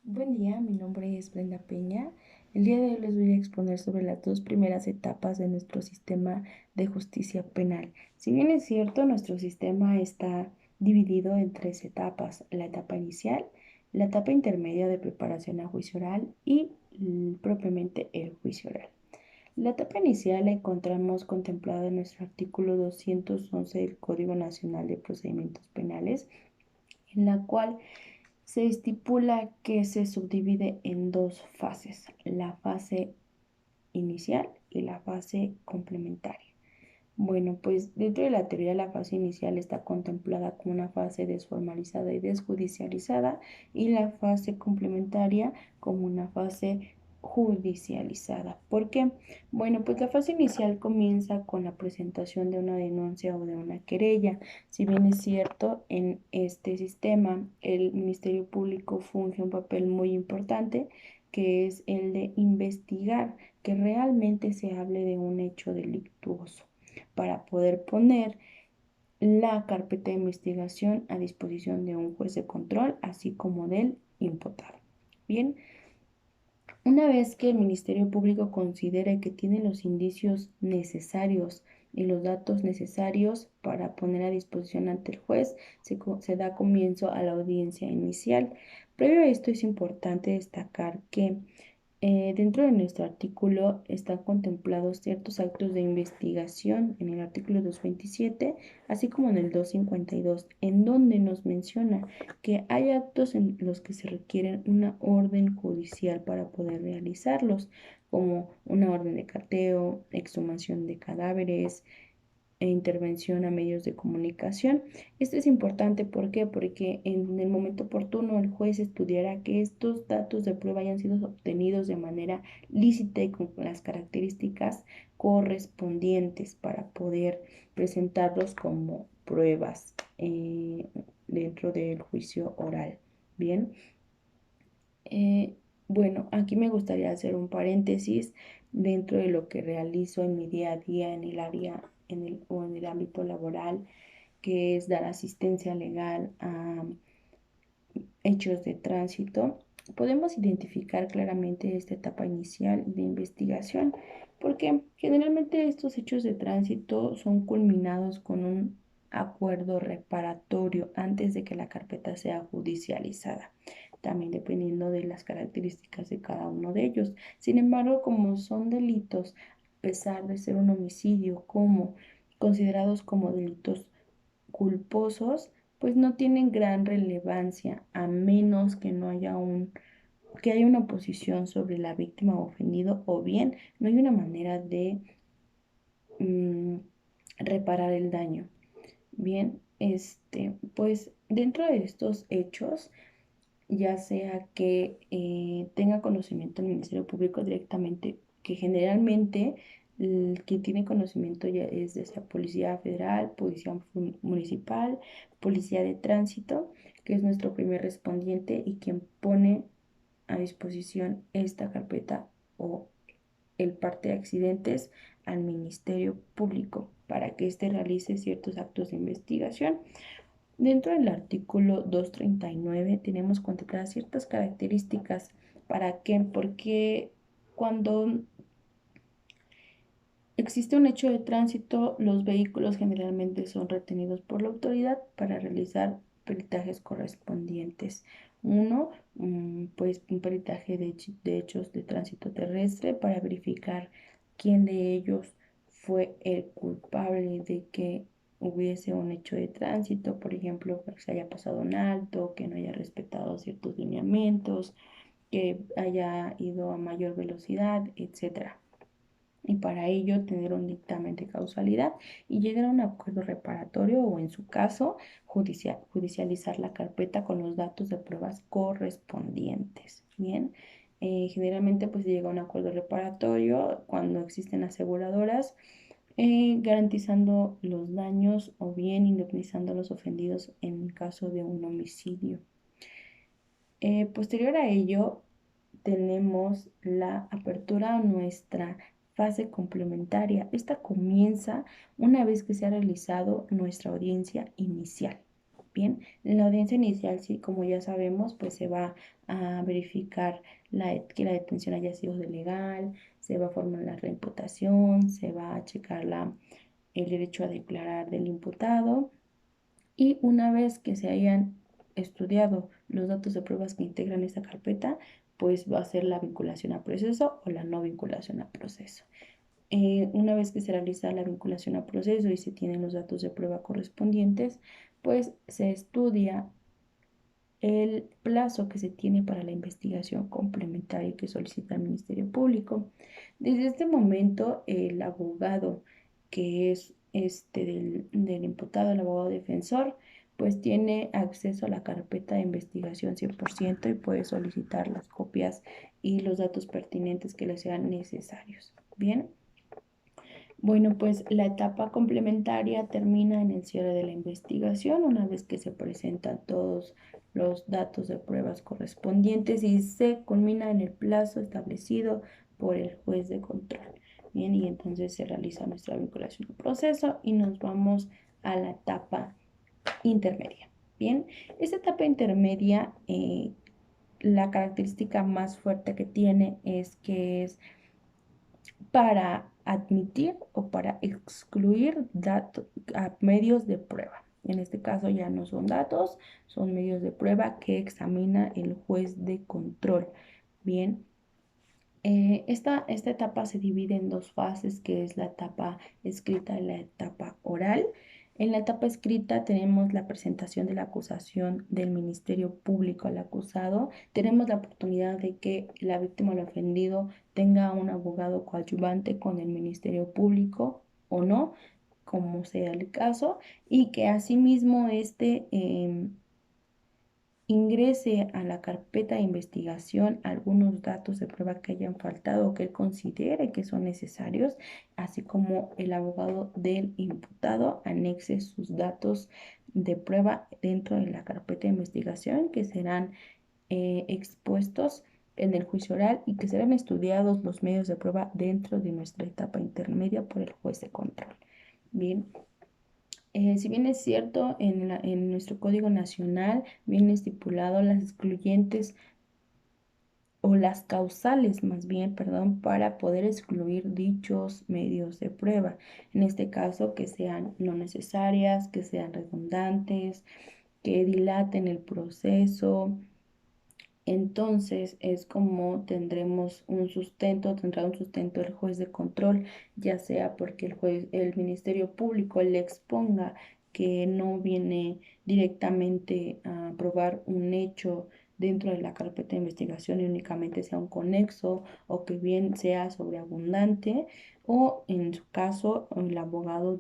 Buen día, mi nombre es Brenda Peña. El día de hoy les voy a exponer sobre las dos primeras etapas de nuestro sistema de justicia penal. Si bien es cierto, nuestro sistema está dividido en tres etapas: la etapa inicial, la etapa intermedia de preparación a juicio oral y propiamente el juicio oral. La etapa inicial la encontramos contemplada en nuestro artículo 211 del Código Nacional de Procedimientos Penales, en la cual se estipula que se subdivide en dos fases: la fase inicial y la fase complementaria. Bueno, pues dentro de la teoría, la fase inicial está contemplada como una fase desformalizada y desjudicializada, y la fase complementaria como una fase judicializada. ¿Por qué? Bueno, pues la fase inicial comienza con la presentación de una denuncia o de una querella. Si bien es cierto, en este sistema el Ministerio Público funge un papel muy importante, que es el de investigar que realmente se hable de un hecho delictuoso, para poder poner la carpeta de investigación a disposición de un juez de control, así como del imputado. Bien, una vez que el Ministerio Público considere que tiene los indicios necesarios y los datos necesarios para poner a disposición ante el juez, se da comienzo a la audiencia inicial. Previo a esto, es importante destacar que dentro de nuestro artículo están contemplados ciertos actos de investigación en el artículo 227, así como en el 252, en donde nos menciona que hay actos en los que se requieren una orden judicial para poder realizarlos, como una orden de cateo, exhumación de cadáveres e intervención a medios de comunicación. Esto es importante, ¿por qué? Porque en el momento oportuno el juez estudiará que estos datos de prueba hayan sido obtenidos de manera lícita y con las características correspondientes para poder presentarlos como pruebas dentro del juicio oral. Bien. Eh, bueno, aquí me gustaría hacer un paréntesis dentro de lo que realizo en mi día a día en el área o en el ámbito laboral, que es dar asistencia legal a hechos de tránsito. Podemos identificar claramente esta etapa inicial de investigación, porque generalmente estos hechos de tránsito son culminados con un acuerdo reparatorio antes de que la carpeta sea judicializada, también dependiendo de las características de cada uno de ellos. Sin embargo, como son delitos, a pesar de ser un homicidio, como considerados como delitos culposos, pues no tienen gran relevancia, a menos que no haya que haya una posición sobre la víctima o ofendido, o bien no hay una manera de mm, reparar el daño. Bien, pues dentro de estos hechos, ya sea que tenga conocimiento el Ministerio Público directamente, que generalmente el que tiene conocimiento ya es de sea Policía Federal, Policía Municipal, Policía de Tránsito, que es nuestro primer respondiente y quien pone a disposición esta carpeta o el parte de accidentes al Ministerio Público para que éste realice ciertos actos de investigación. Dentro del artículo 239 tenemos contempladas ciertas características para que, porque cuando existe un hecho de tránsito, los vehículos generalmente son retenidos por la autoridad para realizar peritajes correspondientes. Uno, pues un peritaje de hechos de tránsito terrestre para verificar quién de ellos fue el culpable de que hubiese un hecho de tránsito, por ejemplo, que se haya pasado un alto, que no haya respetado ciertos lineamientos, que haya ido a mayor velocidad, etcétera, y para ello tener un dictamen de causalidad y llegar a un acuerdo reparatorio, o en su caso judicializar la carpeta con los datos de pruebas correspondientes. Bien, generalmente pues se llega a un acuerdo reparatorio cuando existen aseguradoras, garantizando los daños o bien indemnizando a los ofendidos en caso de un homicidio. Posterior a ello, tenemos la apertura a nuestra fase complementaria. Esta comienza una vez que se ha realizado nuestra audiencia inicial. Bien, en la audiencia inicial, sí, como ya sabemos, pues se va a verificar que la detención haya sido legal, se va a formular la imputación, se va a checar el derecho a declarar del imputado y una vez que se hayan estudiado los datos de pruebas que integran esta carpeta, pues va a ser la vinculación a proceso o la no vinculación a proceso. Una vez que se realiza la vinculación a proceso y se tienen los datos de prueba correspondientes, pues se estudia el plazo que se tiene para la investigación complementaria que solicita el Ministerio Público. Desde este momento, el abogado que es del imputado, el abogado defensor, pues tiene acceso a la carpeta de investigación 100% y puede solicitar las copias y los datos pertinentes que le sean necesarios. Bien. Bueno, pues la etapa complementaria termina en el cierre de la investigación, una vez que se presentan todos los datos de pruebas correspondientes y se culmina en el plazo establecido por el juez de control. Bien, y entonces se realiza nuestra vinculación al proceso y nos vamos a la etapa intermedia. Bien, esta etapa intermedia, la característica más fuerte que tiene es que es para admitir o para excluir medios de prueba. En este caso ya no son datos, son medios de prueba que examina el juez de control. Bien, esta etapa se divide en dos fases, que es la etapa escrita y la etapa oral. En la etapa escrita tenemos la presentación de la acusación del Ministerio Público al acusado. Tenemos la oportunidad de que la víctima o el ofendido tenga un abogado coadyuvante con el Ministerio Público o no, como sea el caso, y que asimismo ingrese a la carpeta de investigación algunos datos de prueba que hayan faltado o que él considere que son necesarios, así como el abogado del imputado anexe sus datos de prueba dentro de la carpeta de investigación que serán expuestos en el juicio oral y que serán estudiados los medios de prueba dentro de nuestra etapa intermedia por el juez de control. Bien. Si bien es cierto, en nuestro Código Nacional viene estipulado las excluyentes o las causales, más bien, perdón, para poder excluir dichos medios de prueba. En este caso, que sean no necesarias, que sean redundantes, que dilaten el proceso. Entonces es como tendrá un sustento el juez de control, ya sea porque el Ministerio Público le exponga que no viene directamente a probar un hecho dentro de la carpeta de investigación y únicamente sea un conexo o que bien sea sobreabundante o en su caso el abogado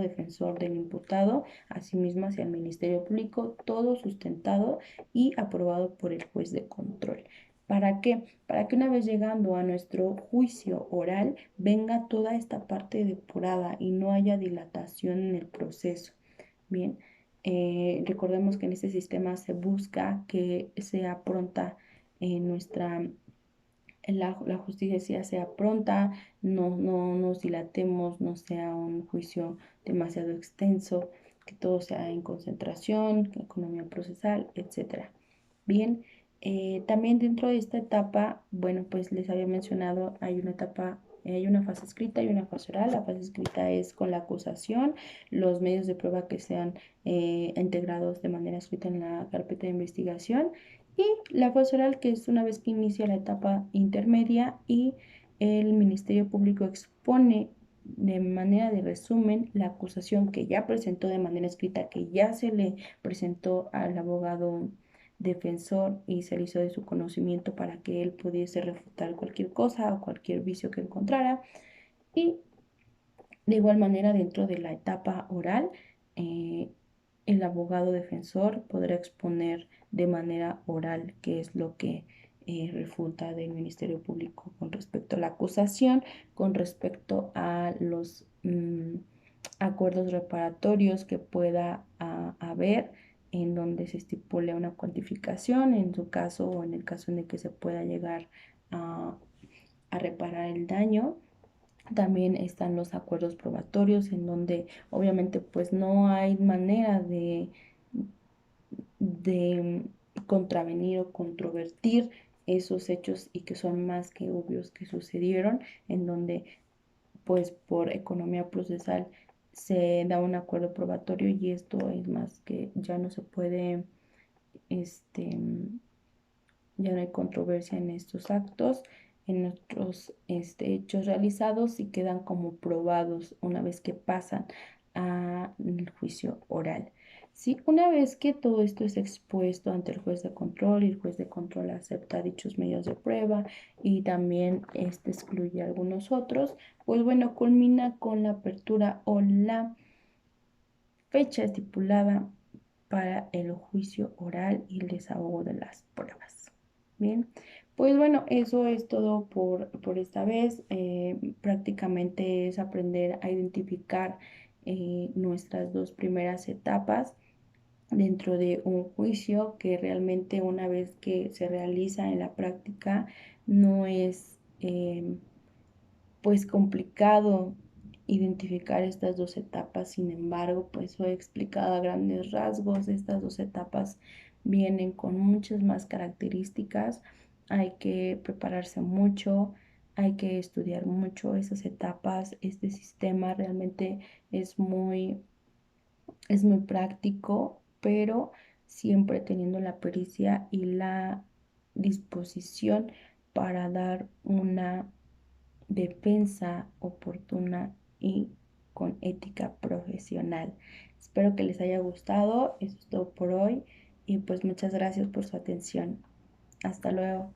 defensor del imputado, asimismo hacia el Ministerio Público, todo sustentado y aprobado por el juez de control. ¿Para qué? Para que una vez llegando a nuestro juicio oral venga toda esta parte depurada y no haya dilatación en el proceso. Bien, recordemos que en este sistema se busca que sea pronta la justicia sea pronta, no nos dilatemos, no sea un juicio demasiado extenso, que todo sea en concentración, economía procesal, etcétera. Bien, también dentro de esta etapa, bueno, pues les había mencionado, hay una fase escrita y una fase oral. La fase escrita es con la acusación, los medios de prueba que sean integrados de manera escrita en la carpeta de investigación y la fase oral, que es una vez que inicia la etapa intermedia y el Ministerio Público expone de manera de resumen la acusación que ya presentó de manera escrita, que ya se le presentó al abogado defensor y se le hizo de su conocimiento para que él pudiese refutar cualquier cosa o cualquier vicio que encontrara. Y de igual manera, dentro de la etapa oral, eh, el abogado defensor podrá exponer de manera oral qué es lo que refuta del Ministerio Público con respecto a la acusación, con respecto a los acuerdos reparatorios que pueda haber en donde se estipule una cuantificación, en su caso o en el caso en el que se pueda llegar a, a reparar el daño. También están los acuerdos probatorios en donde obviamente pues no hay manera de contravenir o controvertir esos hechos y que son más que obvios que sucedieron, en donde pues por economía procesal se da un acuerdo probatorio y esto es más que ya no se puede, este, ya no hay controversia en estos actos, en nuestros hechos realizados y quedan como probados una vez que pasan al juicio oral. Sí, una vez que todo esto es expuesto ante el juez de control y el juez de control acepta dichos medios de prueba y también excluye algunos otros, pues bueno, culmina con la apertura o la fecha estipulada para el juicio oral y el desahogo de las pruebas. Bien, pues bueno, eso es todo por esta vez. Prácticamente es aprender a identificar nuestras dos primeras etapas dentro de un juicio que realmente una vez que se realiza en la práctica no es pues complicado identificar estas dos etapas. Sin embargo, pues he explicado a grandes rasgos. Estas dos etapas vienen con muchas más características. Hay que prepararse mucho, hay que estudiar mucho esas etapas. Este sistema realmente es es muy práctico, pero siempre teniendo la pericia y la disposición para dar una defensa oportuna y con ética profesional. Espero que les haya gustado. Eso es todo por hoy y pues muchas gracias por su atención. Hasta luego.